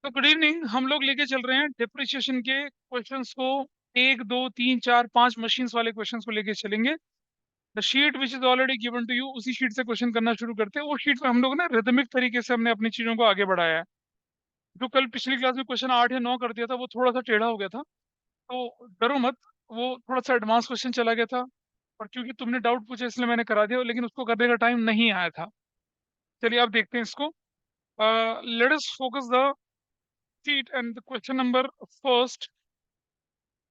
तो good evening. हम लोग लेके चल रहे हैं डिप्रिसिएशन के क्वेश्चंस को। एक दो तीन चार पांच मशीन्स वाले क्वेश्चंस को लेके चलेंगे। The sheet which is already given to you, उसी शीट से क्वेश्चन करना शुरू करते हैं। वो शीट पे हम लोग ना रिदमिक तरीके से हमने अपनी चीजों को आगे बढ़ाया है। जो कल पिछली क्लास में क्वेश्चन 8 या 9 कर दिया था, वो थोड़ा सा टेढ़ा हो गया था। तो डरो मत, वो थोड़ा सा एडवांस क्वेश्चन चला गया था। और क्योंकि तुमने डाउट पूछा इसलिए मैंने करा दिया, लेकिन उसको करने का टाइम नहीं आया था। चलिए अब देखते हैं इसको। Let us focus the sheet and the question number first.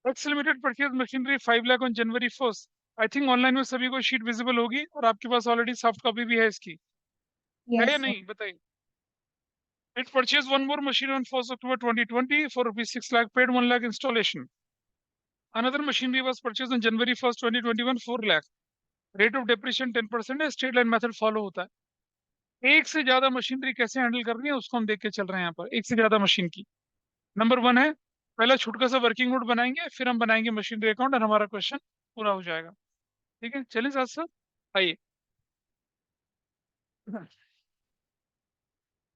X limited purchase machinery 5 lakh on January 1st। I think online में सभी को शीट विजिबल होगी और आपके पास ऑलरेडी सॉफ्ट कॉपी भी है इसकी। है या Yes, sir. नहीं बताइए। It purchase one more machine on 1 October 2020 for ₹6 lakh, paid 1 lakh installation. Another machinery was purchase on January 1st 2021 4 lakh. Rate of depreciation 10% है। स्ट्रेट लाइन मेथड फॉलो होता है। एक से ज्यादा मशीनरी कैसे हैंडल करनी है उसको हम देख के चल रहे हैं यहाँ पर। एक से ज्यादा मशीन की नंबर 1 है, पहला छोटा सा वर्किंग नोट बनाएंगे, फिर हम बनाएंगे मशीनरी अकाउंट और हमारा क्वेश्चन पूरा हो जाएगा। ठीक है, चलिए साथ साथ आइए।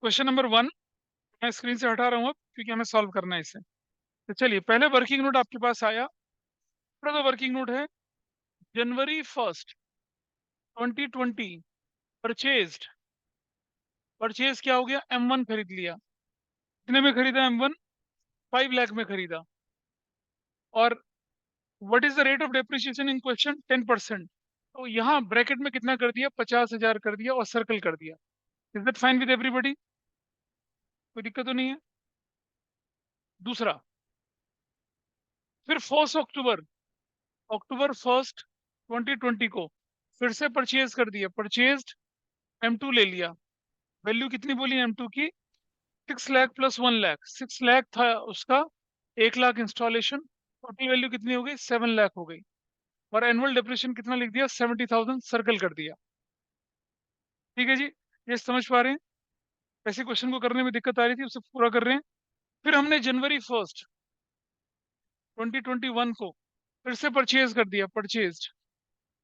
क्वेश्चन नंबर 1 मैं स्क्रीन से हटा रहा हूँ अब, क्योंकि हमें सॉल्व करना है इसे। तो चलिए, पहले वर्किंग नोट आपके पास आया। थोड़ा वर्किंग नोट है। January 1st 2020 purchased. परचेज क्या हो गया? M1 खरीद लिया। कितने में खरीदा M1? 5 लाख में खरीदा। और what is the rate of depreciation in question? 10%। तो यहाँ ब्रैकेट में कितना कर दिया? 50,000 कर दिया और सर्कल कर दिया। Is that fine with everybody? कोई दिक्कत तो नहीं है? दूसरा, फिर 1 अक्टूबर, October 1st 2020 को फिर से परचेज कर दिया। परचेज्ड M2 ले लिया। वैल्यू कितनी बोली M2 की? 6 लाख प्लस 1 लाख। 6 लाख था उसका, 1 लाख इंस्टॉलेशन। टोटल वैल्यू कितनी हो गई? 7 लाख हो गई। और एनुअल डिप्रेशन कितना लिख दिया? 70,000 सर्कल कर दिया। ठीक है जी, ये समझ पा रहे हैं? ऐसे क्वेश्चन को करने में दिक्कत आ रही थी, उसे पूरा कर रहे हैं। फिर हमने January 1st 2021 को फिर से परचेज कर दिया। परचेज्ड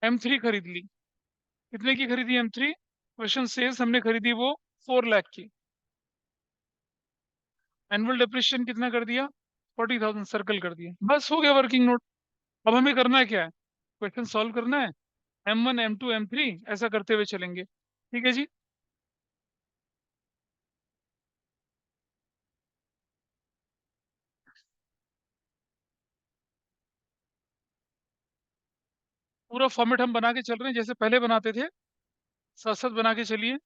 M3 खरीद ली। कितने की खरीदी M3? क्वेश्चन सेज हमने खरीदी वो 4 लाख की। एनुअल डिप्रेशिएशन कितना कर दिया? 40,000 सर्कल कर दिया। बस हो गया वर्किंग नोट। अब हमें करना है क्या है? क्वेश्चन सॉल्व करना है। M1 M2 M3 ऐसा करते हुए चलेंगे। ठीक है जी। पूरा फॉर्मेट हम बना के चल रहे हैं जैसे पहले बनाते थे। साथ साथ बना के चलिए।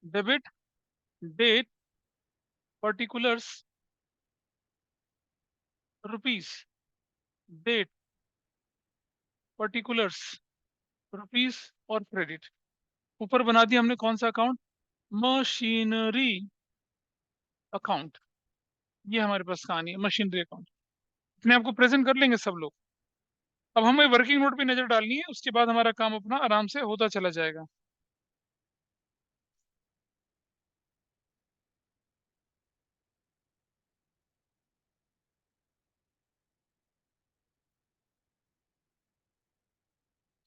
Debit, date, particulars, rupees. Date, particulars, rupees और क्रेडिट। ऊपर बना दिया हमने कौन सा अकाउंट? Machinery account. ये हमारे पास कहानी है, मशीनरी अकाउंट। अपने आप को प्रेजेंट कर लेंगे सब लोग। अब हमें वर्किंग नोट पे नजर डालनी है, उसके बाद हमारा काम अपना आराम से होता चला जाएगा।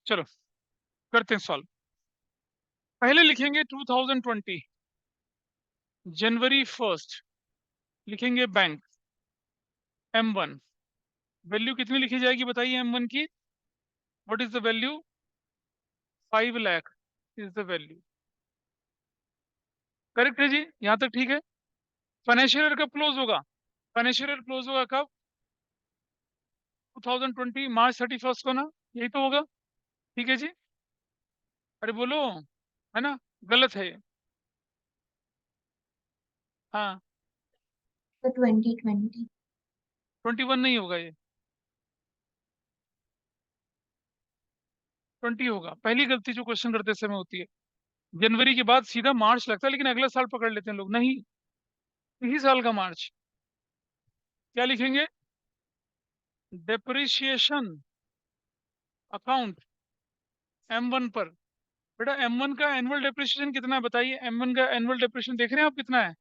चलो करते हैं सॉल्व। पहले लिखेंगे 2020 January 1st। लिखेंगे बैंक M1। वैल्यू कितनी लिखी जाएगी बताइए M1 की? What is the value? 5 lakh is the value. Correct है जी, यहाँ तक ठीक है। फाइनेंशियल ईयर कब क्लोज होगा? फाइनेंशियल ईयर क्लोज होगा कब? 2020 March 31st को ना? यही तो होगा। ठीक है जी। अरे बोलो, है ना? गलत है ये। हाँ, The 2020. 21 नहीं होगा ये। 20 होगा। पहली गलती जो क्वेश्चन करते समय होती है। जनवरी के बाद सीधा मार्च लगता है, लेकिन अगला साल पकड़ लेते हैं लोग। नहीं, इसी साल का मार्च। क्या लिखेंगे? डेप्रिसिएशन अकाउंट M1 पर। बेटा M1 का एनुअल डेप्रिसिएशन कितना है बताइए? M1 का एनुअल डेप्रिसिएशन देख रहे हैं आप कितना है?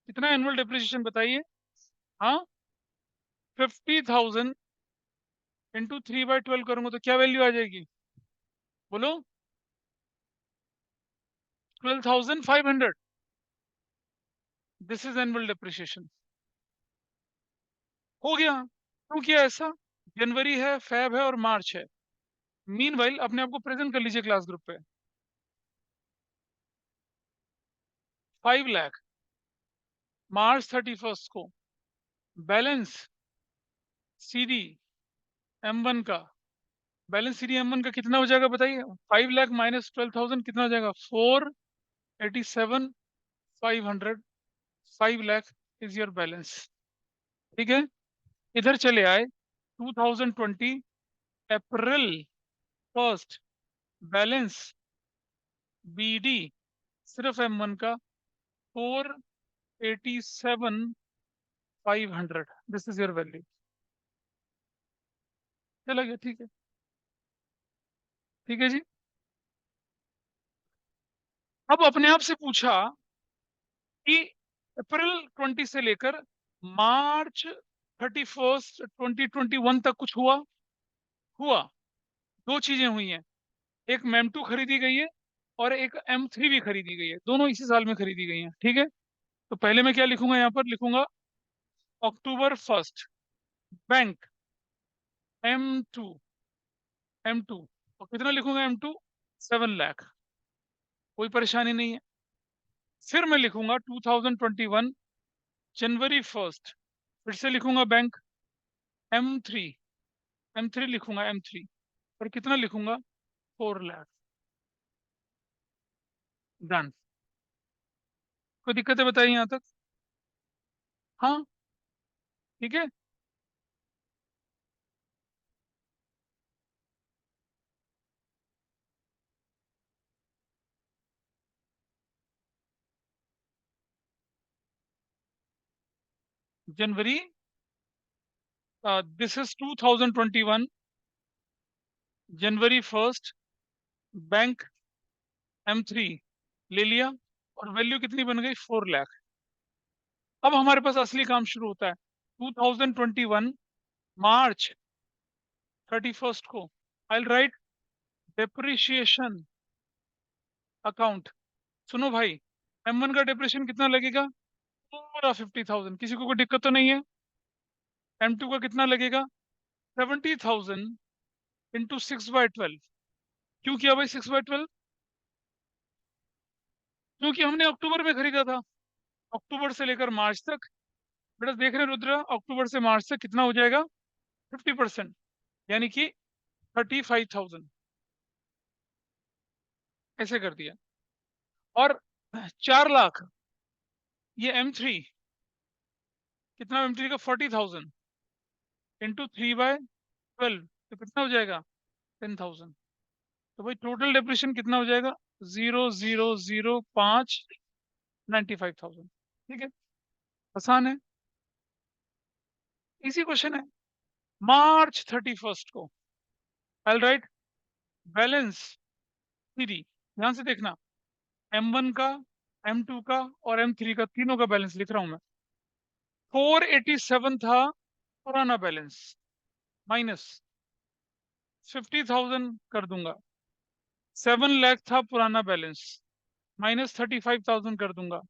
कितना एनुअल डेप्रिसिएशन बताइए? हाँ, 50,000 इंटू 3/12 करूंगा तो क्या वैल्यू आ जाएगी? बोलो। 12,500। This is annual depreciation. हो गया। क्यों किया ऐसा? जनवरी है, फेब है और मार्च है। मीनवाइल अपने आप को प्रेजेंट कर लीजिए क्लास ग्रुप पे। 5 लाख March 31 को बैलेंस सीडी M1 का, बैलेंस सीडी M1 का कितना हो जाएगा बताइए? 5 लाख माइनस 12,000 कितना हो जाएगा? 487,500। 5 लाख इज योर बैलेंस। ठीक है। इधर चले आए 2020 April 1 बैलेंस बीडी सिर्फ M1 का 487,500। This is your value. चला गया। ठीक है। ठीक है जी। अब अपने आप से पूछा कि April 20 से लेकर March 31 2021 तक कुछ हुआ? हुआ। दो चीजें हुई हैं, एक M2 खरीदी गई है और एक M3 भी खरीदी गई है, दोनों इसी साल में खरीदी गई हैं। ठीक है। तो पहले मैं क्या लिखूंगा? यहाँ पर लिखूंगा October 1 बैंक M2। M2 और कितना लिखूंगा? M2 7 लाख। कोई परेशानी नहीं है। फिर मैं लिखूंगा 2021 January 1 फिर से लिखूंगा बैंक M3। M3 लिखूंगा M3 और कितना लिखूंगा? 4 लाख। डन। कोई दिक्कत है बताइए यहाँ तक? हाँ। ठीक है। जनवरी, this is 2021 January 1 bank M3 ले लिया और वैल्यू कितनी बन गई? 4 लाख। अब हमारे पास असली काम शुरू होता है। 2021 March 31 को आई राइट डेप्रिशिएशन अकाउंट। सुनो भाई, M1 का डेप्रिशिएशन कितना लगेगा? पूरा 50,000। किसी को कोई दिक्कत तो नहीं है? M2 का कितना लगेगा? 70,000 इंटू 6/12। क्यों किया भाई 6/12? क्योंकि हमने अक्टूबर में खरीदा था। अक्टूबर से लेकर मार्च तक। बेटा देख रहे हैं रुद्र, अक्टूबर से मार्च तक कितना हो जाएगा? 50%, यानी कि 35,000। ऐसे कर दिया। और 4 लाख ये M3, कितना M3 का? 40,000 इंटू 3/12 तो कितना हो जाएगा? 10,000। तो भाई टोटल डेप्रिसिएशन कितना हो जाएगा? 0,005 95,000। ठीक है। आसान है, इसी क्वेश्चन है। March 31 को आई राइट बैलेंस सीडी। ध्यान से देखना, M1 का, M2 का और M3 का, तीनों का बैलेंस लिख रहा हूं मैं। 487 था पुराना बैलेंस, माइनस 50,000 कर दूंगा। 7 लाख था पुराना बैलेंस, माइनस 35,000 कर दूंगा।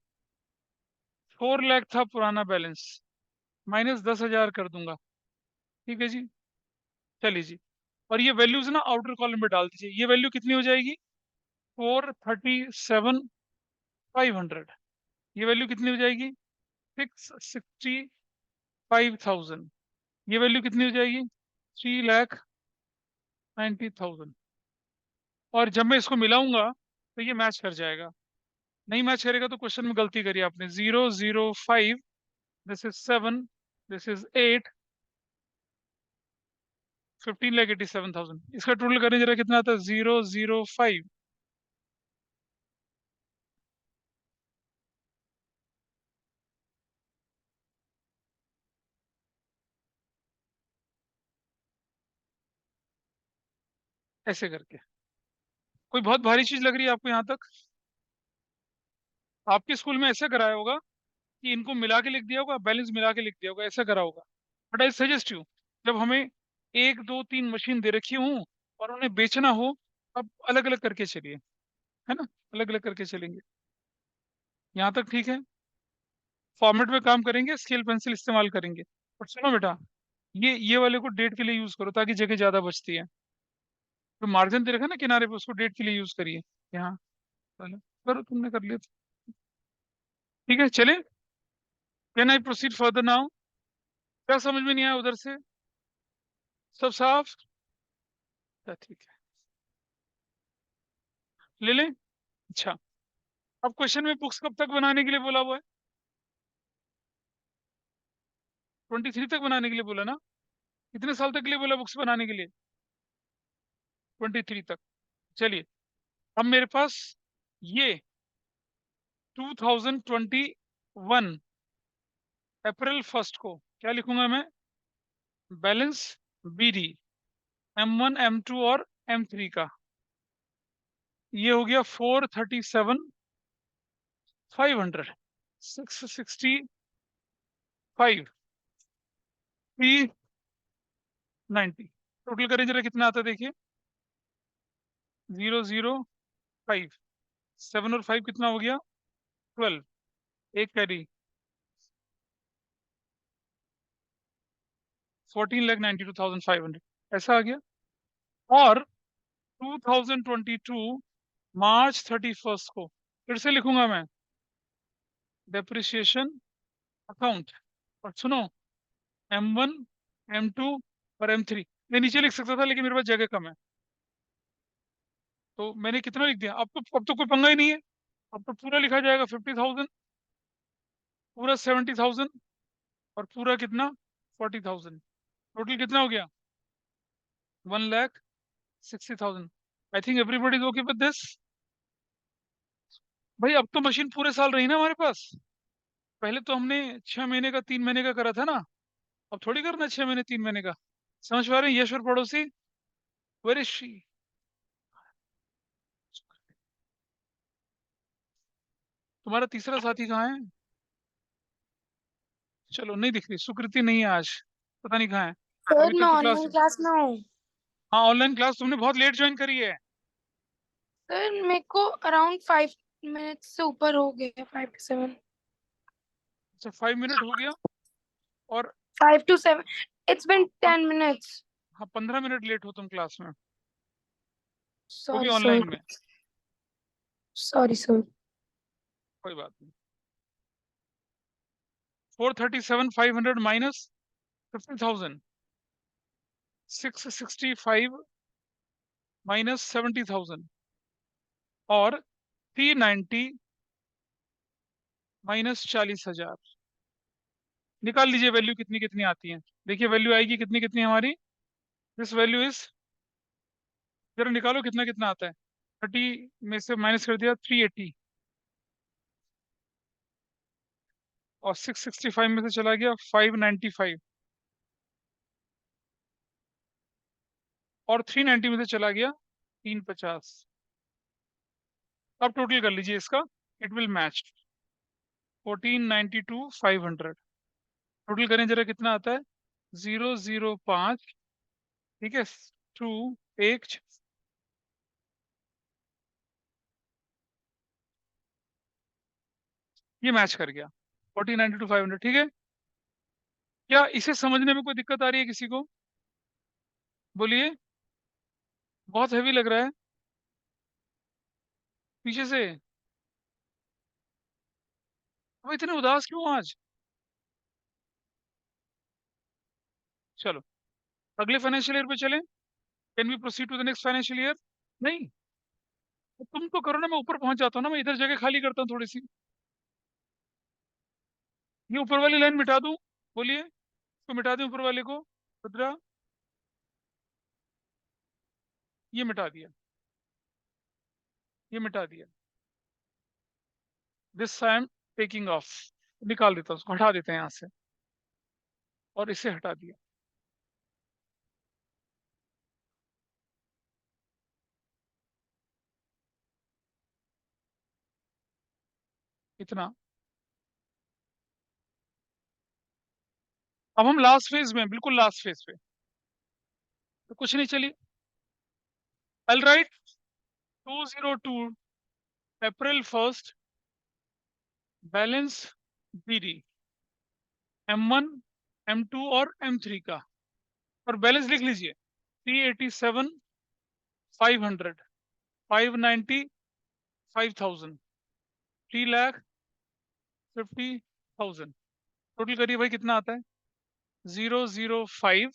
4 लाख था पुराना बैलेंस, माइनस 10,000 कर दूंगा। ठीक है जी। चलिए जी। और ये वैल्यूज ना आउटर कॉलम में डाल दीजिए। ये वैल्यू कितनी हो जाएगी? 437,500। ये वैल्यू कितनी हो जाएगी? 665,000। ये वैल्यू कितनी हो जाएगी? 3,90,000। और जब मैं इसको मिलाऊंगा तो ये मैच कर जाएगा। नहीं मैच करेगा तो क्वेश्चन में गलती करी आपने। 0,05, दिस इज 7, दिस इज 8, 15,87,000। इसका टोटल करें जरा, कितना आता है? 0,05। ऐसे करके। कोई बहुत भारी चीज लग रही है आपको यहाँ तक? आपके स्कूल में ऐसे कराया होगा कि इनको मिला के लिख दिया होगा, बैलेंस मिला के लिख दिया होगा, ऐसा करा होगा। बट आई सजेस्ट यू, जब हमें 1 2 3 मशीन दे रखी हो और उन्हें बेचना हो, अब अलग अलग करके चलिए, है ना, अलग अलग करके चलेंगे। यहाँ तक ठीक है। फॉर्मेट में काम करेंगे, स्केल पेंसिल इस्तेमाल करेंगे। और सुनो बेटा, ये वाले को डेट के लिए यूज करो ताकि जगह ज्यादा बचती है। तो मार्जिन दे रखा है ना किनारे पे, उसको डेट के लिए यूज करिए। यहाँ चलो, करो, तुमने कर लिया तो। ठीक है, चले। Can I proceed further now? क्या समझ में नहीं आया उधर से? सब साफ? ठीक है, ले लें। अच्छा, अब क्वेश्चन में बुक्स कब तक बनाने के लिए बोला हुआ है? 23 तक बनाने के लिए बोला ना? कितने साल तक के लिए बोला बुक्स बनाने के लिए? 23 तक। चलिए, अब मेरे पास ये 2021 अप्रैल 1 को क्या लिखूंगा मैं? बैलेंस बीडी M1 M2 और M3 का। ये हो गया 437,500, 665, 390। टोटल करें जरा कितना आता है देखिए। 005, 7 और 5 कितना हो गया? 12। एक कैरी, 14,92,500 ऐसा आ गया। और 2022 March 31 को फिर से लिखूंगा मैं, डेप्रिसिएशन अकाउंट। और सुनो, M1 M2 और M3 मैं नीचे लिख सकता था, लेकिन मेरे पास जगह कम है, तो मैंने कितना लिख दिया। अब तो कोई पंगा ही नहीं है। अब तो पूरा लिखा जाएगा, 50,000, पूरा 70,000, और पूरा कितना? 40,000। टोटल कितना हो गया? 1,60,000। I think everybody is okay with this. भाई अब तो मशीन पूरे साल रही ना हमारे पास। पहले तो हमने 6 महीने का 3 महीने का करा था ना, अब थोड़ी करना 6 महीने 3 महीने का। समझ पा रहे हैं? यश और पड़ोसी, वेर इज शी? तुम्हारा तीसरा साथी कहाँ है? चलो, नहीं दिख रही, सुकृति नहीं है आज, पता नहीं कहाँ है। सर अभी मैं तक तो क्लास, ऑनलाइन क्लास में हूँ। हाँ ऑनलाइन क्लास तुमने बहुत लेट ज्वाइन करी है। सर मेरे को अराउंड 5 मिनट से ऊपर हो गया, 5 to 7। अच्छा, 5 मिनट हो गया। और 5 to 7, it's been 10 minutes। हाँ, 15 मिनट लेट हो तुम क्लास में, वो भी सॉरी ऑनलाइन सर, में। Sorry sir. कोई बात नहीं। 437,500 माइनस 50,000, 665 माइनस 70,000, और 390 माइनस 40,000। निकाल लीजिए वैल्यू कितनी कितनी आती है। देखिए वैल्यू आएगी कितनी कितनी हमारी। दिस वैल्यू इज, जरा निकालो कितना कितना आता है। 30 में से माइनस कर दिया 380, और 665 में से चला गया 595, और 390 में से चला गया 350। अब टोटल कर लीजिए इसका, इट विल मैच 1492,500। टोटल करें जरा कितना आता है। 005, ठीक है, 2 एक ये मैच कर गया 1492,500। ठीक है, क्या इसे समझने में कोई दिक्कत आ रही है किसी को? बोलिए। बहुत हैवी लग रहा है पीछे से। अब इतने उदास क्यों आज? चलो, अगले फाइनेंशियल ईयर पे चलें। Can we proceed to the next financial year? नहीं, तो तुम तो करो ना, मैं ऊपर पहुंच जाता हूँ ना, मैं इधर जगह खाली करता हूँ थोड़ी सी। ये ऊपर वाली लाइन मिटा दूं? बोलिए, तो मिटा दूं ऊपर वाले को? रुद्रा, ये मिटा दिया, ये मिटा दिया। This I am taking of, निकाल देता हूँ उसको, हटा देते हैं यहाँ से, और इसे हटा दिया। इतना। अब हम लास्ट फेज में, बिल्कुल लास्ट फेज पे, तो कुछ नहीं, चलिए। ऑल राइट, 202 अप्रैल 1 बैलेंस बीडी M1 M2 और M3 का, और बैलेंस लिख लीजिए 387 500 590 5000 3,50,000। टोटल करिए भाई कितना आता है, 005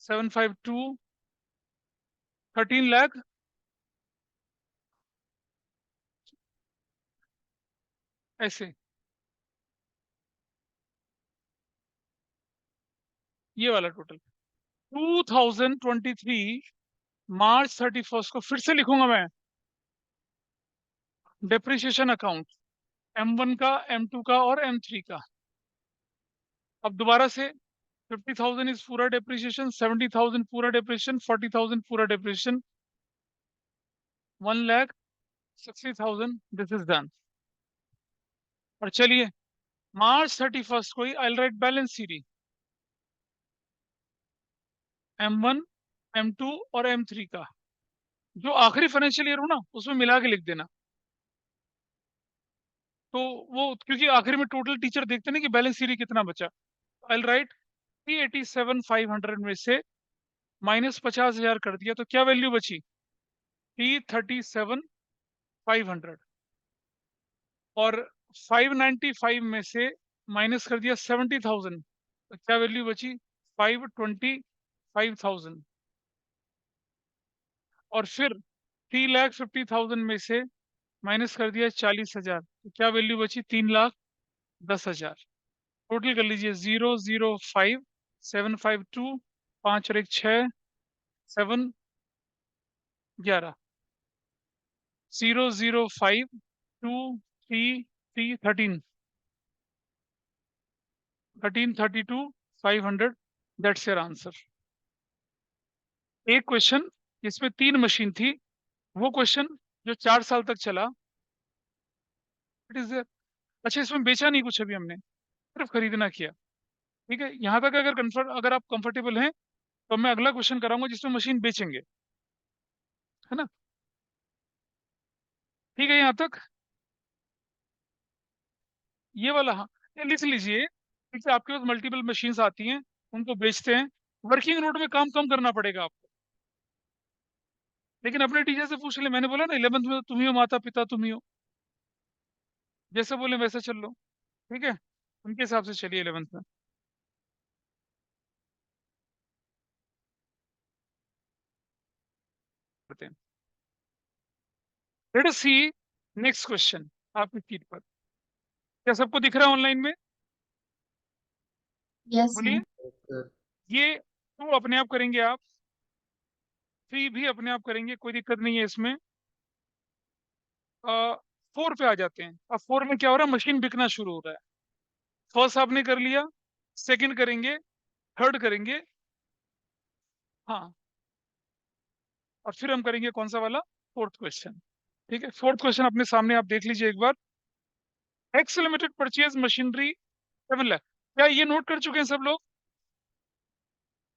752 13 लाख ऐसे, ये वाला टोटल 2023 मार्च 31 को फिर से लिखूंगा मैं, डेप्रिसिएशन अकाउंट M1 का, M2 का और M3 का। अब दोबारा से 50,000 इज पूरा डेप्रिसिएशन, 70,000 पूरा डेप्रिसिएशन, 40,000 पूरा डेप्रिसिएशन, 1,60,000 दिस इज डन। और चलिए मार्च 31 को ही I write balance C M1 M2 और M3 का, जो आखिरी फाइनेंशियल ईयर हो ना उसमें मिला के लिख देना। तो वो क्योंकि आखिर में टोटल टीचर देखते ना कि बैलेंस सीडी कितना बचा, आई राइट 387,500 में से माइनस 50,000 कर दिया तो क्या वैल्यू बची, 337,500, और 595 में से माइनस कर दिया 70,000 तो क्या वैल्यू बची, 525,000, और फिर 3,50,000 में से माइनस कर दिया 40,000 तो क्या वैल्यू बची, 3,10,000। टोटल कर लीजिए 005,752 5 और 1 6 7 11 005,233 13,32,500 दैट्स योर आंसर। एक क्वेश्चन इसमें 3 मशीन थी, वो क्वेश्चन जो 4 साल तक चला, इट इज, अच्छा इसमें बेचा नहीं कुछ अभी हमने, सिर्फ खरीदना किया। ठीक है, यहाँ तक अगर आप कंफर्टेबल हैं तो मैं अगला क्वेश्चन कराऊंगा जिसमें मशीन बेचेंगे, है ना। ठीक है यहाँ तक, ये वाला, हाँ ये लिख लीजिए, ठीक है, आपके पास मल्टीपल मशीन्स आती हैं, उनको बेचते हैं, वर्किंग नोट में काम कम करना पड़ेगा आपको, लेकिन अपने टीचर से पूछ ले, मैंने बोला ना 11th में तो तुम ही हो, माता पिता तुम ही हो, जैसे बोले वैसे चल लो, ठीक है, उनके हिसाब से चलिए 11th में। करते हैं, लेट अस सी नेक्स्ट क्वेश्चन आपकी सीट पर, क्या सबको दिख रहा है ऑनलाइन में, Yes, बोलिए। sir. ये तो अपने आप करेंगे आप, थ्री भी अपने आप करेंगे, कोई दिक्कत नहीं है इसमें। 4 पे आ जाते हैं, अब 4 में क्या हो रहा है, मशीन बिकना शुरू हो रहा है। फर्स्ट आपने कर लिया, सेकंड करेंगे, थर्ड करेंगे, हाँ, और फिर हम करेंगे कौन सा वाला, फोर्थ क्वेश्चन। ठीक है, फोर्थ क्वेश्चन अपने सामने आप देख लीजिए एक बार, X limited purchase machinery 7 lakh, क्या ये नोट कर चुके हैं सब लोग,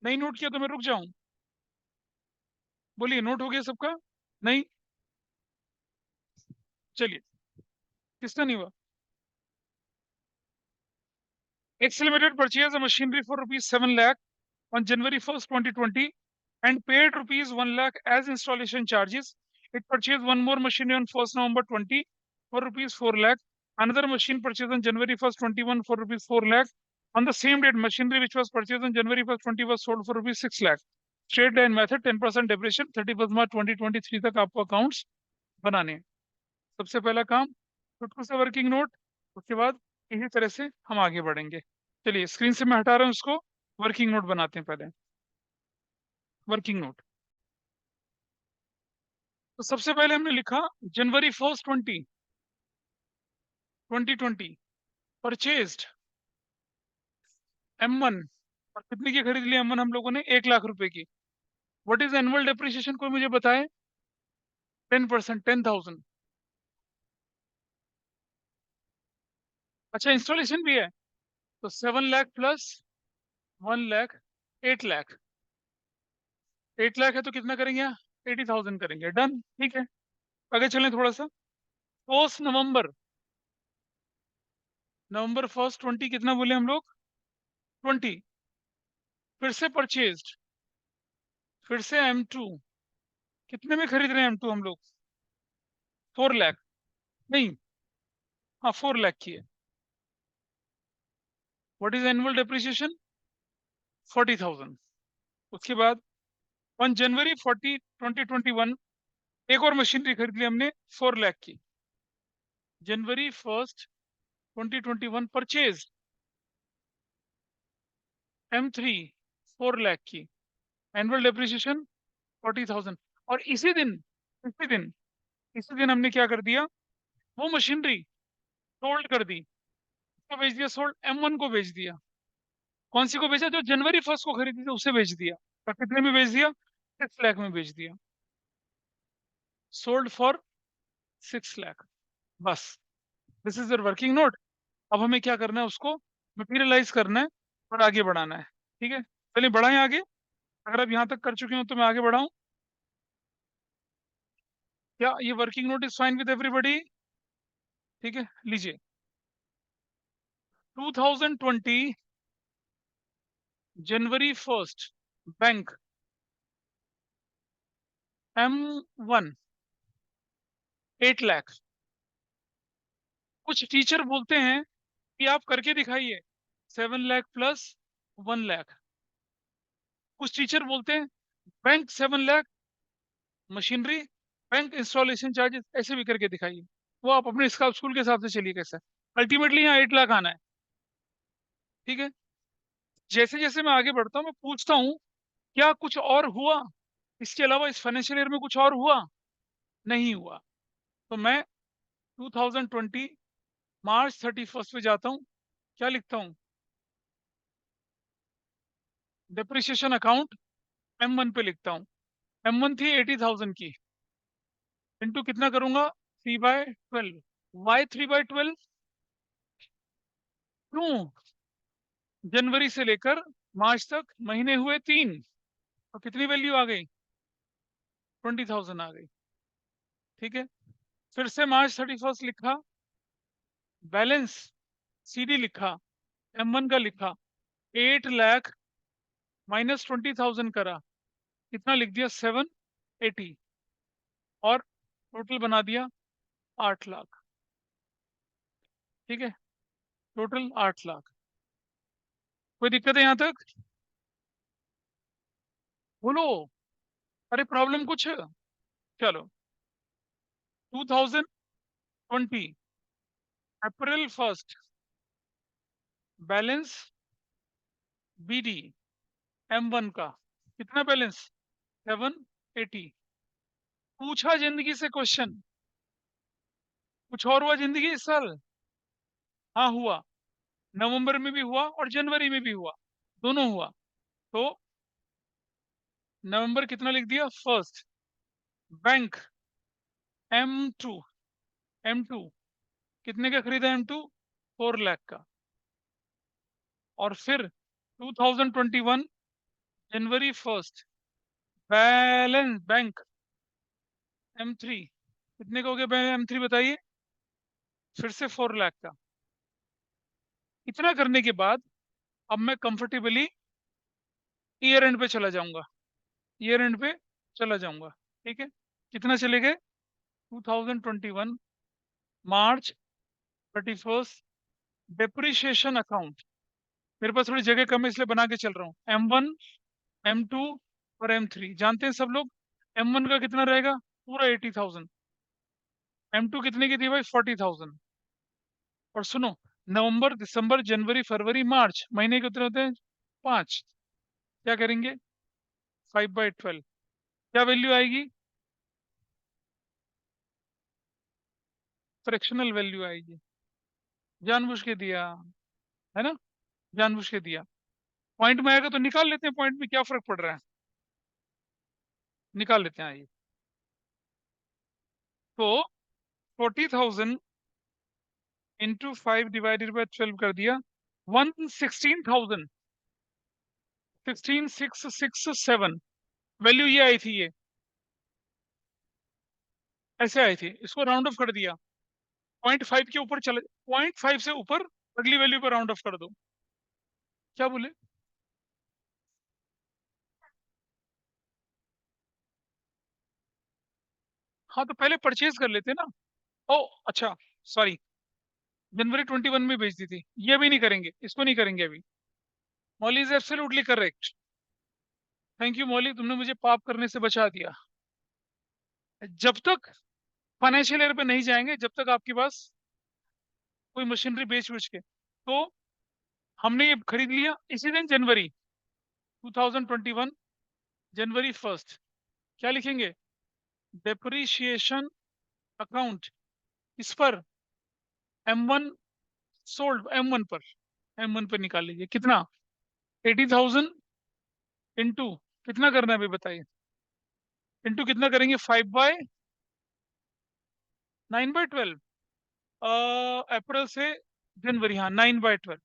नहीं नोट किया तो मैं रुक जाऊं, बोलिए नोट हो गया सबका, नहीं, चलिए, किसका नहीं हुआ, x limited purchase machinery for ₹7 lakh on January 1st 2020 and paid ₹1 lakh as installation charges. It purchased one more machinery on 1st November 20 for ₹4 lakh, another machine purchased on January 1st 21 for ₹4 lakh. On the same date, machinery which was purchased on January 1st 20 was sold for ₹6 lakh. Straight line method 10% depreciation 31st March 2023 तक आपको accounts बनाने हैं। सबसे पहला काम खुद से working note, उसके बाद इसी तरह से हम आगे बढ़ेंगे। चलिए स्क्रीन से मैं हटा रहा हूँ इसको, वर्किंग नोट बनाते हैं पहले, वर्किंग नोट। तो सबसे पहले हमने लिखा जनवरी 1st 2020 परचेज्ड M1, और कितने की खरीद ली M1 हम लोगों ने, 1 लाख रुपए की। व्हाट इज एनुअल डेप्रिसिएशन, कोई मुझे बताए, 10%, 10,000। अच्छा इंस्टॉलेशन भी है, तो 7 लाख प्लस 1 लाख 8 लाख, 8 लाख है तो कितना करेंगे, 80,000 करेंगे, डन, ठीक है। आगे चलें थोड़ा सा। 1 नवंबर, नवंबर 1 20 कितना बोले हम लोग? 20। फिर से परचेज्ड, फिर से M2, कितने में खरीद रहे हैं M2 हम लोग? 4 लाख, नहीं, हाँ 4 लाख की है। What is annual depreciation? 40,000। उसके बाद 1 जनवरी 2021 एक और मशीनरी खरीद ली हमने 4 लाख की। जनवरी 1 2021 परचेज M3 4 लाख की, एनुअल डेप्रिसिएशन 40,000। और इसी दिन हमने क्या कर दिया, वो मशीनरी सोल्ड कर दी, उसको बेच दिया, सोल्ड M1 को बेच दिया। कौन सी को बेचा? जो जनवरी 1 को खरीदी थी उसे बेच दिया। और कितने में बेच दिया? 6 लाख में बेच दिया। Sold for 6 lakh. बस, this is your working note. अब हमें क्या करना है, उसको मटीरियलाइज करना है और आगे बढ़ाना है। ठीक है, चलिए बढ़ाएं आगे। अगर आप यहाँ तक कर चुके हो तो मैं आगे बढ़ाऊं। क्या ये working note is fine with everybody? ठीक है, लीजिए। 2020 जनवरी 1 बैंक M1 8 लाख। कुछ टीचर बोलते हैं कि आप करके दिखाइए 7 लाख प्लस 1 लाख। कुछ टीचर बोलते हैं bank 7 lakh, machinery, bank installation charges, ऐसे भी करके दिखाइए। वो आप अपने स्कूल के हिसाब से चलिए कैसा। अल्टीमेटली यहाँ 8 लाख आना है। ठीक है, जैसे जैसे मैं आगे बढ़ता हूँ मैं पूछता हूँ क्या कुछ और हुआ इसके अलावा, इस फाइनेंशियल ईयर में कुछ और हुआ? नहीं हुआ। तो मैं 2020 मार्च 31 पे जाता हूँ, क्या लिखता हूँ? डेप्रिसिएशन अकाउंट M1 पे लिखता हूँ। M1 थी 80,000 की, इंटू कितना करूंगा? 3/12। वाई 3/12? क्यों? जनवरी से लेकर मार्च तक महीने हुए 3, तो कितनी वैल्यू आ गई? 20,000 आ गई। ठीक है, फिर से मार्च 31 लिखा, बैलेंस CD लिखा, M1 का लिखा, 8 लाख माइनस 20,000 करा, कितना लिख दिया? 780, और टोटल बना दिया 8 लाख। ठीक है, टोटल 8 लाख। कोई दिक्कत है यहाँ तक? बोलो, अरे प्रॉब्लम कुछ है? चलो, 2020 अप्रैल 1 बैलेंस BD M1 का कितना बैलेंस? 780। पूछा जिंदगी से क्वेश्चन, कुछ और हुआ जिंदगी इस साल? हाँ हुआ, नवंबर में भी हुआ और जनवरी में भी हुआ, दोनों हुआ। तो नवंबर कितना लिख दिया? 1 बैंक M2, M2 कितने का खरीदा? M2 4 लाख का। और फिर 2021 जनवरी 1 बैलेंस बैंक M3 कितने का हो गया? M3 बताइए, फिर से 4 लाख का। इतना करने के बाद अब मैं कंफर्टेबली ईयर एंड पे चला जाऊंगा, ईयर एंड पे चला जाऊंगा। ठीक है, कितना चले गए? 2021 मार्च 31 डेप्रिसिएशन अकाउंट। मेरे पास थोड़ी जगह कम है इसलिए बना के चल रहा हूँ। M1, M2 और M3 जानते हैं सब लोग। M1 का कितना रहेगा? पूरा 80,000। M2 कितने की थी भाई? 40,000। और सुनो, नवंबर दिसंबर जनवरी फरवरी मार्च महीने कितने होते हैं? 5। क्या करेंगे? 5/12। क्या वैल्यू आएगी? फ्रैक्शनल वैल्यू आएगी। जानबूझ के दिया है ना, जानबूझ के दिया। पॉइंट में आएगा तो निकाल लेते हैं, पॉइंट में क्या फर्क पड़ रहा है, निकाल लेते हैं। आइए, तो 40,000 इंटू 5 डिवाइडेड बाई 12 कर दिया, 116,000, 16,667 वैल्यू ये आई थी। ये ऐसे आए थे, इसको राउंड ऑफ कर दिया, 0.5 के ऊपर चले, 0.5 से ऊपर अगली वैल्यू पर राउंड ऑफ कर दो। क्या बोले? हाँ तो पहले परचेज कर लेते ना। ओ अच्छा, सॉरी, जनवरी 21 में बेच दी थी, ये भी नहीं करेंगे, इसको नहीं करेंगे अभी। Molly is absolutely correct. Thank you Molly, तुमने मुझे पाप करने से बचा दिया। जब तक फाइनेंशियल ईयर पे नहीं जाएंगे, जब तक आपके पास कोई मशीनरी बेच बेच के, तो हमने ये खरीद लिया इसी दिन जनवरी 2021, जनवरी 1, क्या लिखेंगे? डेप्रिशिएशन अकाउंट, इस पर M1 सोल्ड, M1 पर, M1 पर निकाल लीजिए कितना, 80,000 इंटू कितना करना है अभी बताइए, इंटू कितना करेंगे, 5/9/12, अप्रैल से जनवरी, हाँ 9/12,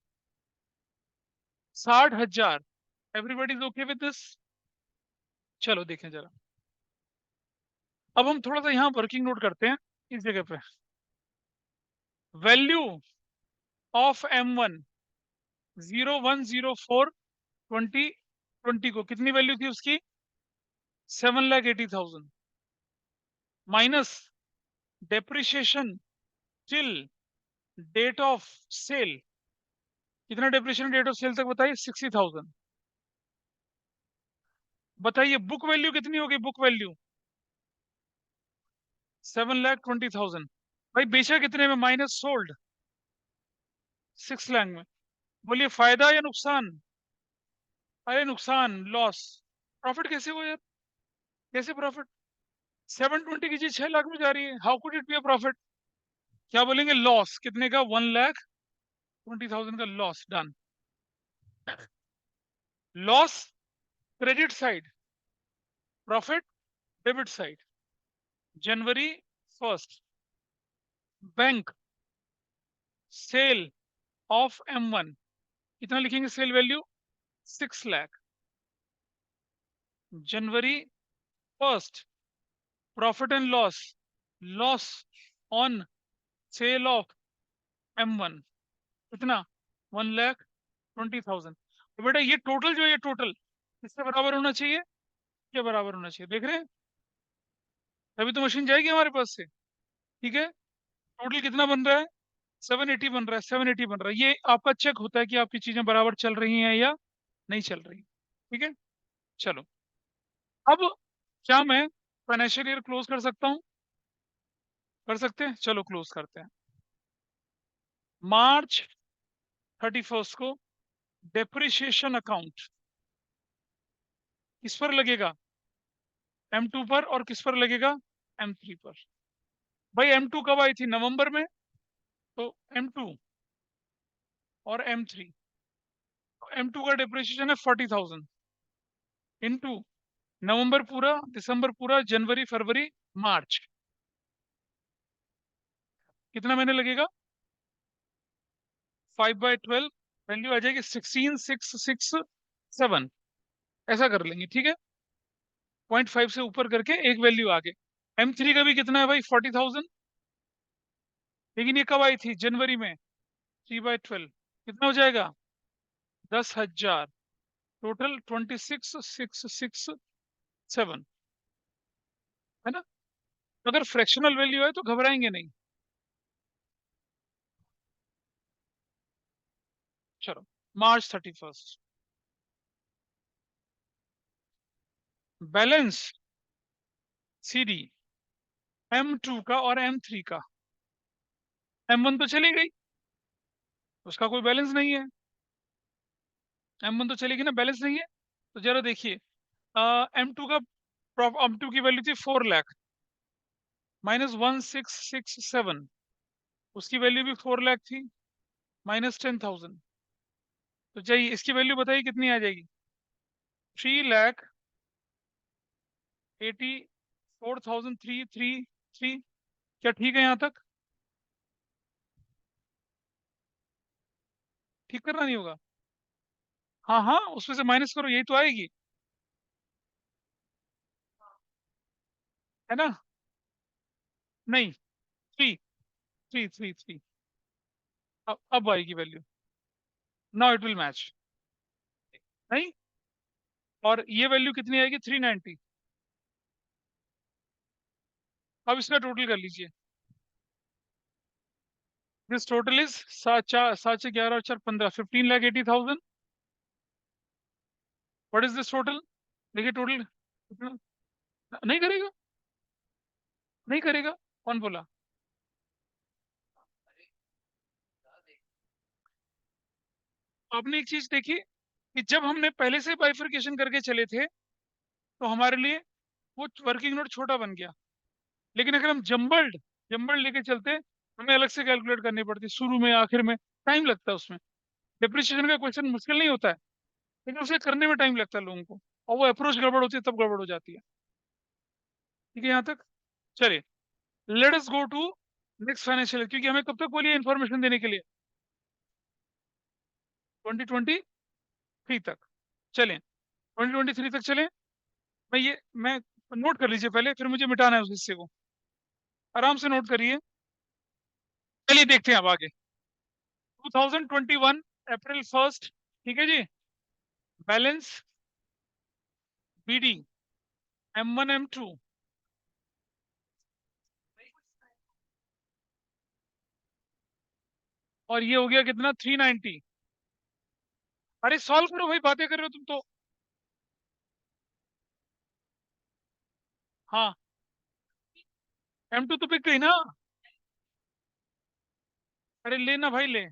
60,000। Everybody is okay with this? चलो देखें जरा, अब हम थोड़ा सा यहाँ वर्किंग नोट करते हैं इस जगह पे। वैल्यू ऑफ M1 01/04/2020 को कितनी वैल्यू थी उसकी, 7,80,000, minus depreciation till date of sale, कितना डेप्रिशिएशन डेट ऑफ सेल तक बताइए, 60,000। बताइए बुक वैल्यू कितनी होगी, बुक वैल्यू 7,20,000। भाई बेचा कितने में, माइनस सोल्ड 6 लाख में। बोलिए फायदा या नुकसान? अरे नुकसान, लॉस। प्रॉफिट कैसे हुआ यार, कैसे प्रॉफिट? 720 की चीज 6 लाख में जा रही है, how could it be a profit? क्या बोलेंगे, लॉस कितने का, 1,20,000 का loss, done. Loss credit side, profit debit side. जनवरी 1, बैंक सेल ऑफ M1, कितना लिखेंगे सेल वैल्यू, 6 लाख। जनवरी 1, profit and loss, loss on sale of M1, कितना, 1,20,000। तो बेटा ये टोटल जो है, ये टोटल किसके बराबर होना चाहिए, के बराबर होना चाहिए, देख रहे हैं? तभी तो मशीन जाएगी हमारे पास से, ठीक है। टोटल कितना बन रहा है, 780 बन रहा है, 780 बन रहा है। ये आपका चेक होता है कि आपकी चीजें बराबर चल रही हैं या नहीं चल रही, ठीक है। चलो, अब क्या मैं फाइनेंशियल ईयर क्लोज कर सकता हूँ? कर सकते हैं, चलो क्लोज करते हैं। March 31 को डेप्रिशिएशन अकाउंट किस पर लगेगा, M2 पर, और किस पर लगेगा, M3 पर। भाई M2 कब आई थी, नवंबर में, तो M2 और M3, M2 का डेप्रिशिएशन है 40,000 इंटू नवंबर पूरा, दिसंबर पूरा, जनवरी फरवरी मार्च, कितना महीने लगेगा, 5/12, वैल्यू आ जाएगी 16,667, ऐसा कर लेंगे, ठीक है। 0.5 से ऊपर करके एक वैल्यू आगे। M3 का भी कितना है भाई, 40,000, लेकिन ये कब आई थी, जनवरी में, 3/12, कितना हो जाएगा, 10,000, टोटल 26,667, है ना। अगर फ्रैक्शनल वैल्यू है तो घबराएंगे नहीं। चलो, March 31, बैलेंस CD M2 का और M3 का। M1 तो चली गई, उसका कोई बैलेंस नहीं है, M1 तो चलेगी ना, बैलेंस नहीं है। तो जरा देखिए, M2 का, M2 की वैल्यू थी 4 लाख, माइनस 1667, उसकी वैल्यू भी 4 लाख थी, माइनस 10,000। तो चाहिए इसकी वैल्यू बताइए कितनी आ जाएगी, 3,84,333। क्या ठीक है यहाँ तक? ठीक करना नहीं होगा? हाँ हाँ, उसमें से माइनस करो, यही तो आएगी, है ना। नहीं, 3 3 3 3, अब आएगी value, now it will match, नहीं, और ये वैल्यू कितनी आएगी 390। अब इसका टोटल कर लीजिए, दिस टोटल इज 7 से 11 और 4 15, 15,80,000। What is this total? देखिए टोटल कितना, नहीं करेगा, नहीं करेगा, कौन बोला? आपने एक चीज देखी कि जब हमने पहले से बाइफरकेशन करके चले थे तो हमारे लिए वो वर्किंग नोट छोटा बन गया, लेकिन अगर हम जम्बल्ड जम्बल्ड लेके चलते, हमें अलग से कैलकुलेट करनी पड़ती, शुरू में आखिर में टाइम लगता है उसमें। डिप्रिसिएशन का क्वेश्चन मुश्किल नहीं होता है, लेकिन उसे करने में टाइम लगता है लोगों को, और वो अप्रोच गड़बड़ होती है तब गड़बड़ हो जाती है। ठीक है यहाँ तक? चलिए, let us go to next financial, क्योंकि हमें कब तक बोलिए इन्फॉर्मेशन देने के लिए? 2023 तक। चलें, 2023 तक चलें। मैं नोट कर लीजिए पहले, फिर मुझे मिटाना है उस हिस्से को, आराम से नोट करिए। चलिए देखते हैं अब आगे। 2021 अप्रैल 1, ठीक है जी। बैलेंस बीडी M1 M2, और ये हो गया कितना 390। अरे सॉल्व करो भाई, बातें कर रहे हो तुम तो। हाँ, M2 तो बिक गई ना। अरे लेना भाई ले,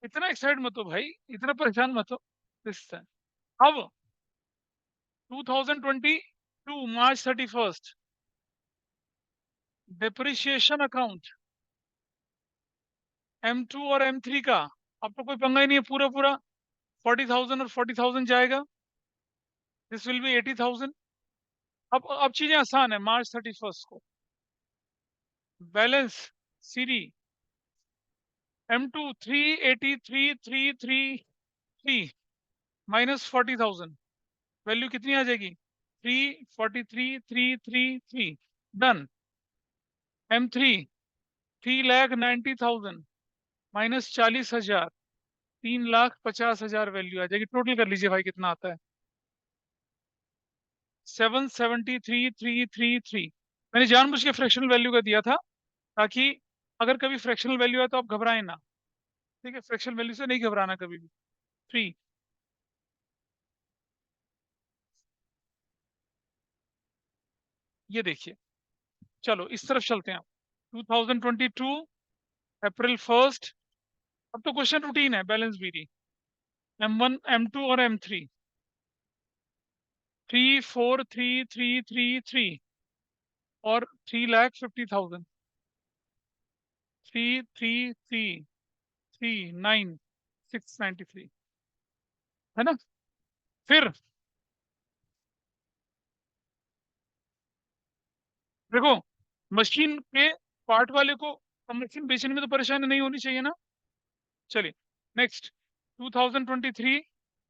इतना एक्साइट मत हो भाई, इतना परेशान मत हो। इस अब 2022 मार्च 31, डिप्रिशिएशन अकाउंट M2 और M3 का, अब तो कोई पंगा ही नहीं है, पूरा पूरा 40,000 और 40,000 जाएगा, दिस विल बी 80,000। अब चीजें आसान है। मार्च 31 को बैलेंस सीरी M2 383,333 माइनस 40,000, वैल्यू कितनी आ जाएगी? 343,333। डन। M3 3,90,000 माइनस 40,000, 3,50,000 वैल्यू आ जाएगी। टोटल कर लीजिए भाई कितना आता है? 773,333। मैंने जानबूझ के फ्रैक्शनल वैल्यू का दिया था, ताकि अगर कभी फ्रैक्शनल वैल्यू है तो आप घबराएं ना। ठीक है, फ्रैक्शनल वैल्यू से नहीं घबराना कभी भी। 3, ये देखिए, चलो इस तरफ चलते हैं। 2022 अप्रैल 1, अब तो क्वेश्चन रूटीन है। बैलेंस बीडी M1 M2 और M3 343,333 और 3,50,000, 333,39,693, है ना? फिर देखो, मशीन के पार्ट वाले को मशीन बेचने में तो परेशानी नहीं होनी चाहिए ना। चलिए नेक्स्ट, 2023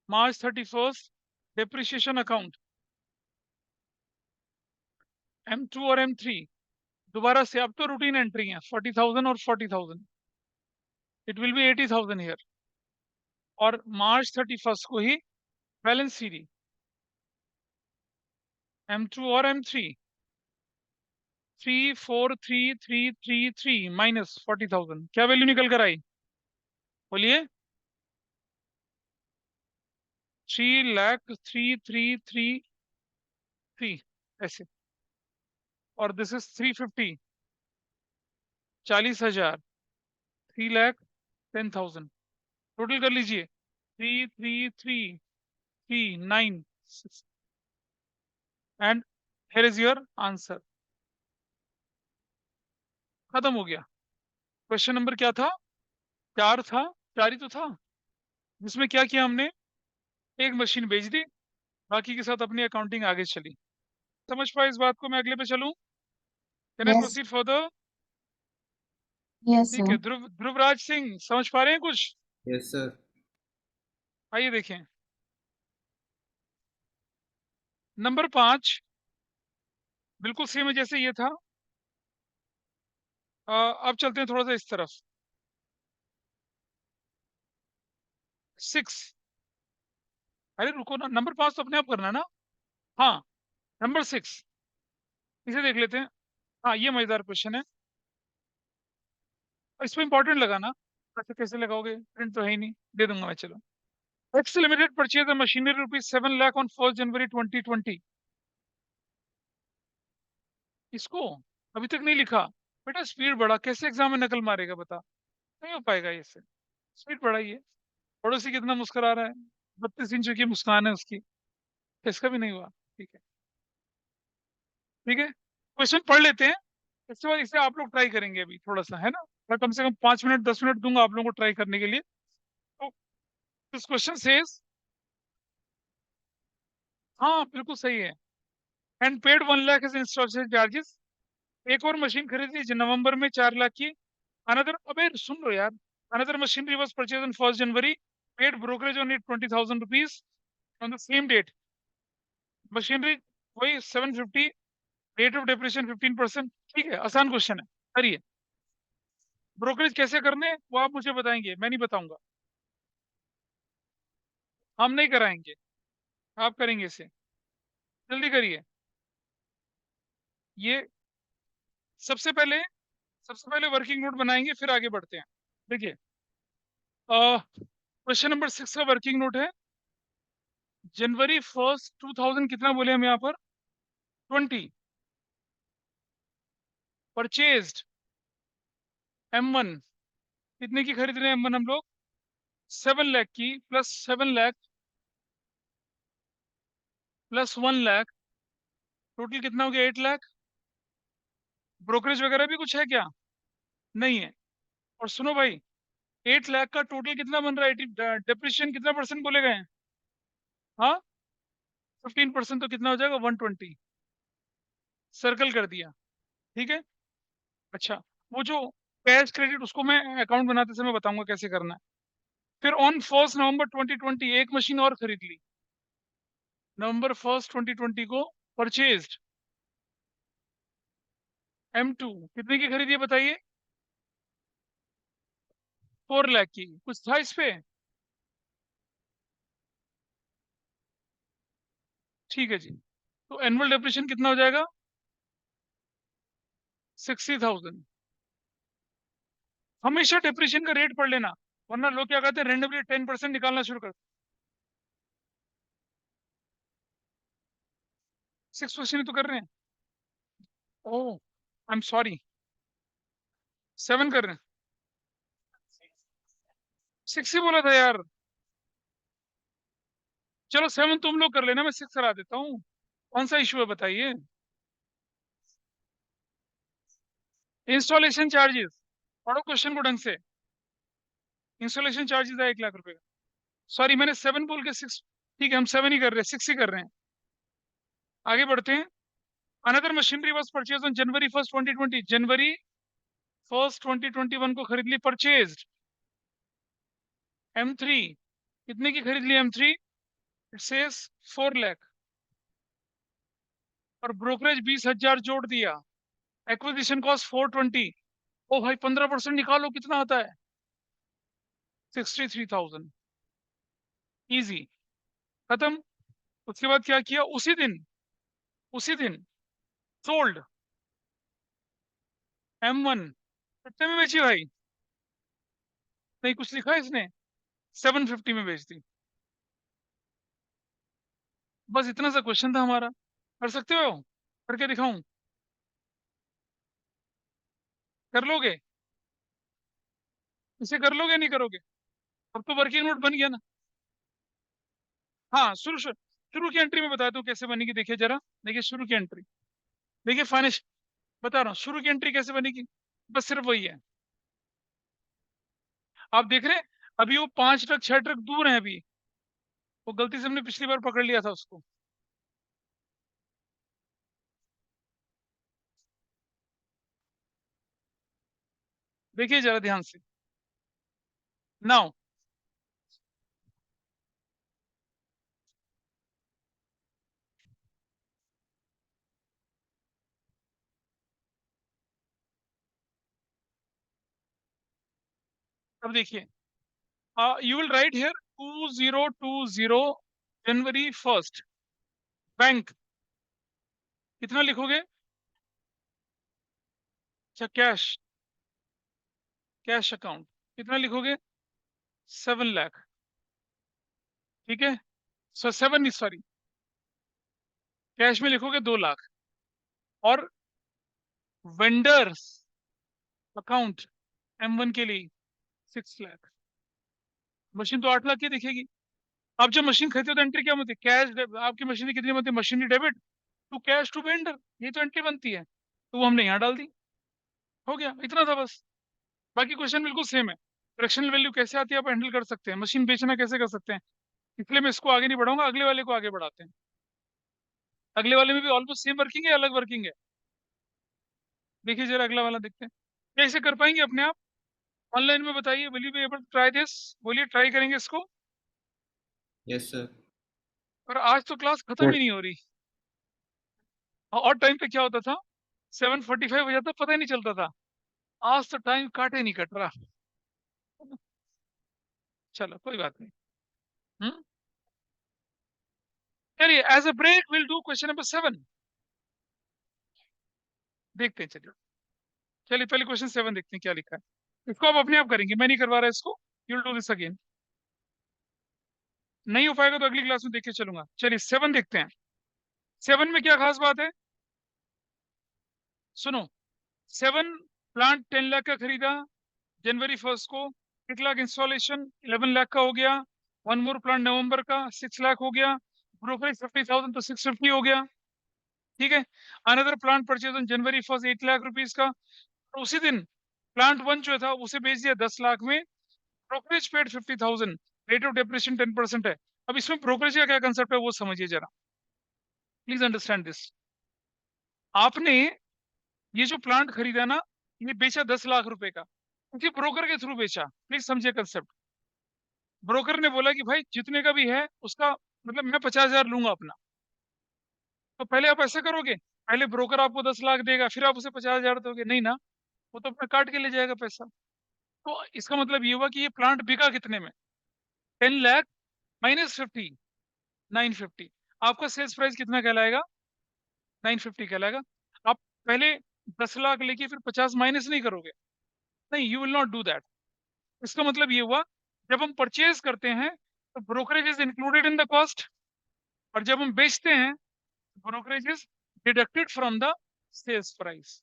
मार्च 31 डेप्रिसिएशन अकाउंट M2 और M3, दोबारा से अब तो रूटीन एंट्री है, 40,000 और 40,000, इट विल बी 80,000 हियर। और मार्च 31 को ही बैलेंस सीरी M2 और M3 343,333 माइनस 40,000, क्या वैल्यू निकल कर आई? बोलिए। 3,03,333 ऐसे, और दिस इज 350, 40,000, 3,10,000। टोटल कर लीजिए 333,396, and here is your answer. खत्म हो गया। क्वेश्चन नंबर क्या था? 4 था, 4 ही तो था, जिसमें क्या किया हमने? एक मशीन बेच दी, बाकी के साथ अपनी अकाउंटिंग आगे चली। समझ पाए इस बात को? मैं अगले पे चलूं? Can I Yes, proceed further? yes, ठीक sir. है, ध्रुवराज सिंह समझ पा रहे हैं कुछ? Yes sir. आइए देखें। नंबर 5 बिल्कुल सेम है जैसे ये था, अब चलते हैं थोड़ा सा इस तरफ। 6। अरे रुको ना, नंबर 5 तो अपने आप करना है ना। हाँ, नंबर 6 इसे देख लेते हैं। हाँ, ये मजेदार क्वेश्चन है। इसमें इंपॉर्टेंट लगा ना। अच्छा, कैसे लगाओगे, प्रिंट तो है ही नहीं, दे दूंगा मैं, चलो। X limited purchase machinery ₹7 lakh on 1 जनवरी 2020। इसको अभी तक नहीं लिखा। बेटा स्पीड बढ़ा, कैसे एग्जाम में नकल मारेगा बता। नहीं हो पाएगा ये से। स्पीड बढ़ाइए। पड़ोसी कितना मुस्कुरा रहा है, 32 इंच की मुस्कान है उसकी। इसका भी नहीं हुआ। ठीक है, ठीक है, क्वेश्चन पढ़ लेते हैं। इसके बाद इसे आप लोग ट्राई करेंगे अभी थोड़ा सा, है ना। मैं कम से कम 5 मिनट 10 मिनट दूंगा आप लोगों को ट्राई करने के लिए। तो दिस क्वेश्चन सेज, हाँ बिल्कुल सही है। And paid 1 lakh is installation charges. एक और मशीन खरीदी नवंबर में 4 लाख की। अनदर, अबे सुन लो यार। Another machinery was purchase on 1 January, paid brokerage on it ₹20,000 on the same date. Machinery वही 750, रेट ऑफ डेप्रिसिएशन 15%। ठीक है, आसान क्वेश्चन है, करिए। ब्रोकरेज कैसे करने हैं, वो आप मुझे बताएंगे, मैं नहीं बताऊंगा। हम नहीं कराएंगे, आप करेंगे इसे। जल्दी करिए। ये सबसे पहले सबसे पहले वर्किंग नोट बनाएंगे, फिर आगे बढ़ते हैं। देखिए, क्वेश्चन नंबर 6 का वर्किंग नोट है। January 1, 2000 कितना बोले हम यहाँ पर, 20। परचेज्ड M1, कितने की खरीद रहे हैं M1 हम लोग, 7 लाख की, plus 7 lakh plus 1 lakh, total कितना हो गया, 8 लाख। ब्रोकरेज वगैरह भी कुछ है क्या, नहीं है। और सुनो भाई, 8 लाख का टोटल कितना बन रहा है, डिप्रिशिएशन कितना परसेंट बोले गए हैं। हाँ, 15% तो कितना हो जाएगा, 120। सर्कल कर दिया, ठीक है। अच्छा, वो जो कैश क्रेडिट, उसको मैं अकाउंट बनाते समय बताऊंगा कैसे करना है। फिर ऑन 1 नवंबर 2020 एक मशीन और खरीद ली। November 1, 2020 को परचेज्ड M2, कितने की खरीदी है बताइए, 4 लाख की। कुछ था इस पे, ठीक है जी। तो एनुअल डेप्रिसिएशन कितना हो जाएगा, 60,000। हमेशा डेप्रिसिएशन का रेट पढ़ लेना, वरना लोग क्या कहते हैं, रेंडमली 10% निकालना शुरू कर। 6 क्वेश्चन तो कर रहे हैं। ओह, आई एम सॉरी, 7 कर रहे हैं। 6 ही बोला था यार। चलो 7 तुम लोग कर लेना, मैं 6 करा देता हूँ। कौन सा इशू है बताइए। इंस्टॉलेशन चार्जेस, पढ़ो क्वेश्चन को ढंग से। इंस्टॉलेशन चार्जेस है 1 लाख रुपए का। सॉरी, मैंने 7 बोल के 6। ठीक है, हम 7 ही कर रहे हैं, 6 ही कर रहे हैं। आगे बढ़ते हैं। Another machinery was purchase on January 1, 2020। January 1, 2021 को खरीद ली, परचेज M3। कितने की खरीद ली M3, इट सेज 4 लाख। और ब्रोकरेज 20,000 जोड़ दिया। Acquisition cost 420। ओ भाई, 15% निकालो, कितना आता है, 63,000। इजी, खत्म। उसके बाद क्या किया, उसी दिन सोल्ड M1। कितने में बेची भाई, नहीं कुछ लिखा है इसने, 750 में बेच दी। बस इतना सा क्वेश्चन था हमारा। कर सकते हो, करके दिखाऊं, कर लोगे, इसे कर लोगे नहीं करोगे। अब तो वर्किंग नोट बन गया ना। हाँ, शुरू शुरू शुरू की एंट्री में बताता हूँ कैसे बनेगी, देखिए जरा। देखिए शुरू की एंट्री, देखिए फाइनेंस, बता रहा हूँ शुरू की एंट्री कैसे बनेगी। बस सिर्फ वही है, आप देख रहे हैं। अभी वो 5 ट्रक 6 ट्रक दूर है अभी। वो गलती से हमने पिछली बार पकड़ लिया था उसको। देखिए जरा ध्यान से। नाउ, अब देखिए, you will write here 2020 January 1st bank, कितना लिखोगे? अच्छा, कैश अकाउंट कितना लिखोगे? 7 लाख, ठीक है। सॉरी, कैश में लिखोगे 2 लाख, और वेंडर्स अकाउंट M1 के लिए 6 लाख। मशीन तो 8 लाख की दिखेगी। आप जब मशीन खरीदते हो तो एंट्री क्या होती है? कैश, आपकी मशीन कितनी बनती है? Machinery debit to cash to vendor, ये तो एंट्री बनती है, तो वो हमने यहाँ डाल दी। हो गया, इतना था बस। बाकी क्वेश्चन बिल्कुल सेम है। फ्रैक्शनल वैल्यू कैसे आती है आप हैंडल कर सकते हैं, मशीन बेचना कैसे कर सकते हैं, इसलिए मैं इसको आगे नहीं बढ़ाऊंगा, अगले वाले को आगे बढ़ाते हैं। अगले वाले में भी ऑलमोस्ट सेम वर्किंग है, अलग वर्किंग है। देखिए जरा अगला वाला देखते हैं, कैसे कर पाएंगे अपने आप? ऑनलाइन में बताइए, will you be able to try this? बोलिए, ट्राई करेंगे इसको। Yes sir. और आज तो क्लास खत्म ही नहीं हो रही। और टाइम पे क्या होता था, 7:45 हो जाता, पता ही नहीं चलता था। आज तो टाइम काटे नहीं कट रहा। चलो कोई बात नहीं। हम्म चलिए, as a break will do question number 7। देखते हैं, चलिए चलिए पहले क्वेश्चन 7 देखते हैं क्या लिखा है। इसको आप अपने आप करेंगे, मैं नहीं करवा रहा इसको। You will do this again. नहीं हो पाएगा तो अगली क्लास में देख के चलूंगा। चलिए 7 देखते हैं। 7 में क्या खास बात है, सुनो। 7, प्लांट 10 लाख का खरीदा जनवरी 1st को, 1 लाख इंस्टॉलेशन 11 लाख का हो गया। 1 मोर प्लांट नवंबर का 6 लाख हो गया। ब्रोकरेज 50,000 तो 650 हो गया, ठीक है। Another plant purchase on January 1st 8 lakh rupees का, और उसी दिन प्लांट 1 जो था उसे बेच दिया 10 लाख में। Brokerage paid 50,000, rate of depreciation 10% है। अब इसमें ब्रोकरेज का क्या कंसेप्ट है वो समझिए जरा, प्लीज अंडरस्टैंड दिस। आपने ये जो प्लांट खरीदा ना, ये बेचा 10 लाख रुपए का, क्योंकि ब्रोकर के थ्रू बेचा। प्लीज समझिए कंसेप्ट। ब्रोकर ने बोला कि भाई जितने का भी है उसका मतलब मैं 50,000 लूंगा अपना। तो पहले आप ऐसे करोगे, पहले ब्रोकर आपको 10 लाख देगा, फिर आप उसे 50,000 दोगे? नहीं ना, वो तो अपना काट के ले जाएगा पैसा। तो इसका मतलब ये हुआ कि ये प्लांट बिका कितने में? 10 लाख माइनस 50, 950। आपका सेल्स प्राइस कितना कहलाएगा? 950 कहलाएगा। आप पहले 10 लाख लेके फिर 50 माइनस नहीं करोगे, नहीं, you will not do that. इसका मतलब ये हुआ, जब हम परचेज करते हैं तो brokerage is included in the cost, और जब हम बेचते हैं brokerage is deducted from the sales price.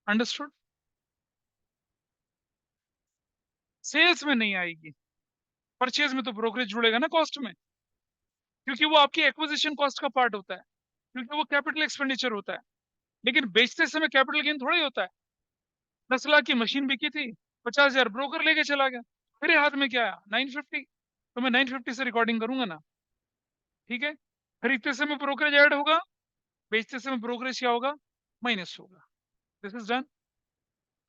Understood? Sales में नहीं आएगी, परचेज में तो ब्रोकरेज जुड़ेगा ना कॉस्ट में, क्योंकि वो आपकी एक्विजिशन कॉस्ट का पार्ट होता है, क्योंकि वो कैपिटल एक्सपेंडिचर होता है। लेकिन बेचते समय कैपिटल गेन थोड़ा ही होता है। 10 लाख की मशीन बिकी थी, 50,000 ब्रोकर लेके चला गया, मेरे हाथ में क्या आया? 950। तो मैं 950 से रिकॉर्डिंग करूंगा ना, ठीक है। खरीदते समय ब्रोकरेज ऐड होगा, बेचते समय ब्रोकरेज क्या होगा? माइनस होगा। दिस इज डन,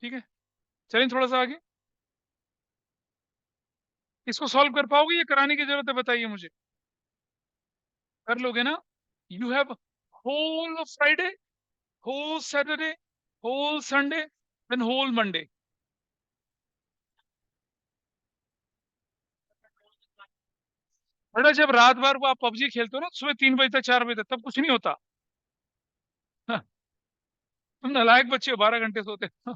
ठीक है। चलिए थोड़ा सा आगे, इसको सॉल्व कर पाओगे या कराने की जरूरत है बताइए मुझे? कर लोगे ना? You have whole of Friday, whole Saturday, whole Sunday, then whole Monday. बेटा जब रात भर को आप पबजी खेलते हो ना, सुबह 3 बजे तक 4 बजे तक, तब कुछ नहीं होता। हाँ, तुम नालायक बच्चे हो, 12 घंटे सोते हो।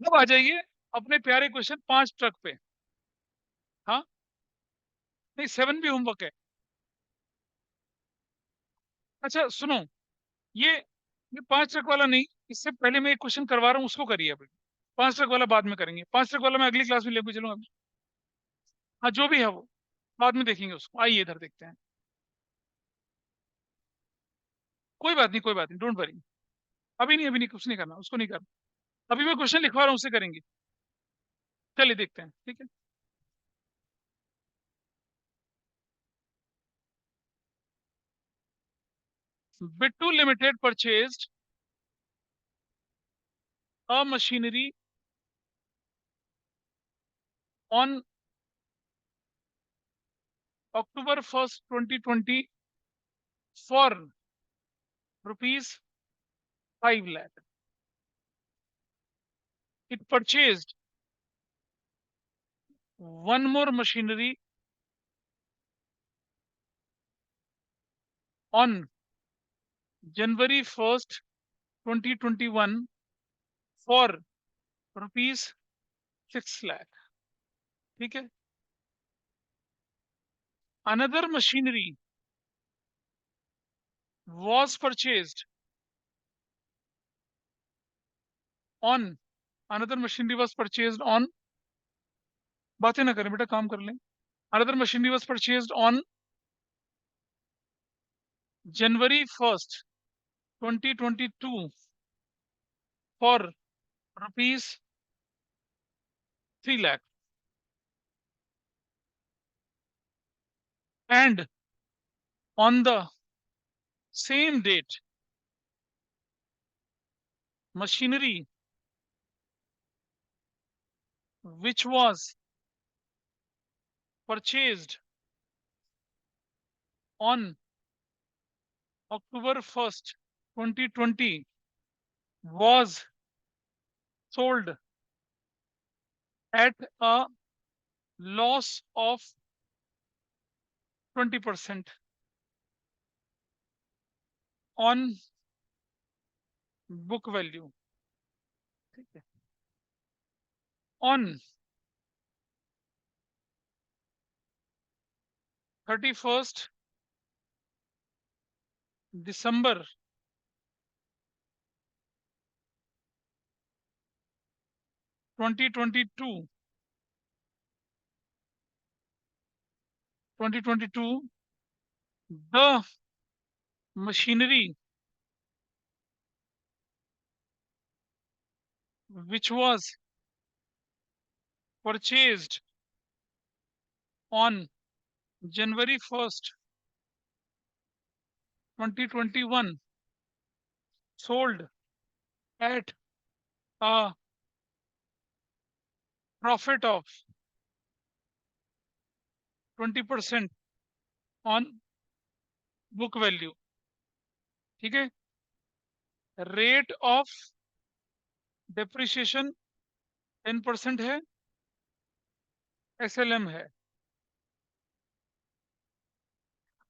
अब आ जाइए अपने प्यारे क्वेश्चन 5 ट्रक पे। हाँ, नहीं 7 भी होमवर्क है। अच्छा सुनो, ये 5 ट्रक वाला नहीं, इससे पहले मैं एक क्वेश्चन करवा रहा हूँ, उसको करिए अभी। 5 ट्रक वाला बाद में करेंगे, 5 ट्रक वाला मैं अगली क्लास में लेकर चलूंगा अभी। हाँ जो भी है वो बाद में देखेंगे उसको, आइए इधर देखते हैं। कोई बात नहीं, कोई बात नहीं, डोंट वरी। अभी नहीं, कुछ नहीं करना, उसको नहीं करना। अभी मैं क्वेश्चन लिखवा रहा हूँ, उससे करेंगे। चलिए देखते हैं, ठीक है। Bittu limited purchased a machinery on October 1st 2020 for rupees 5 lakh. It purchased one more machinery on January 1st, 2021 for rupees 6 lakh. ठीक है. Another machinery was purchased on another machinery was purchased on बातें ना करें बेटा, काम कर लें. Another machinery was purchased on January 1st, 2022 for rupees 3 lakh. And on the same date, machinery which was purchased on October 1st, 2020 was sold at a loss of 20% on book value. On 31st December 2022, the machinery which was purchased on January 1st, 2021 sold at a profit of 20% on book value. ठीक है. Rate of depreciation 10% है, SLM है.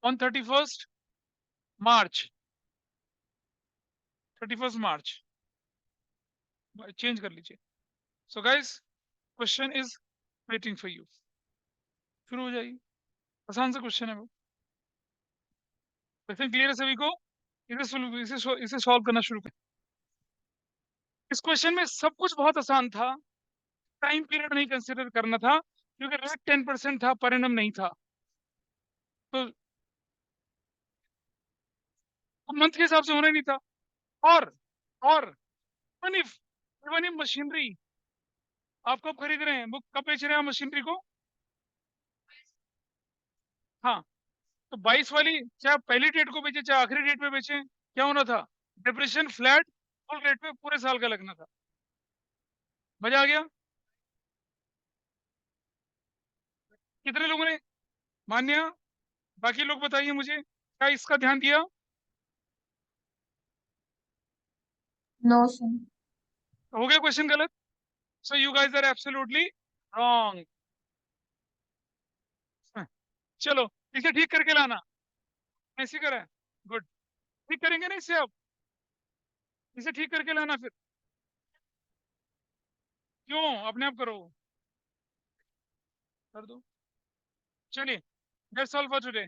On 31st March, change कर लीजिए. So guys, question is waiting for you. शुरू हो जाइए. आसान सा क्वेश्चन है वो. क्वेश्चन क्लियर है सभी को? इसे सॉल्व करना शुरू करें. इस क्वेश्चन में सब कुछ बहुत आसान था. टाइम पीरियड नहीं कंसीडर करना था क्योंकि रेट 10% था, पर एनम नहीं था. तो मंथ के हिसाब से होना ही नहीं था. और इवन इफ मशीनरी आप कब खरीद रहे हैं, वो कब बेच रहे हैं मशीनरी को? हाँ, तो 22 वाली चाहे आप पहली डेट को बेचे चाहे आखिरी डेट पे बेचे, क्या होना था? डिप्रेशन फ्लैट फुल रेट पे पूरे साल का लगना था. मजा आ गया? कितने लोगों ने मान्या? बाकी लोग बताइए मुझे, क्या इसका ध्यान दिया? No, sir. हो गया क्वेश्चन गलत? So you guys are absolutely wrong. चलो इसे ठीक करके लाना. ऐसे करा है, गुड. ठीक करेंगे ना इसे? अब इसे ठीक करके लाना फिर. क्यों? अपने आप करो, कर दो. चलिए, दैट्स ऑल फॉर टुडे.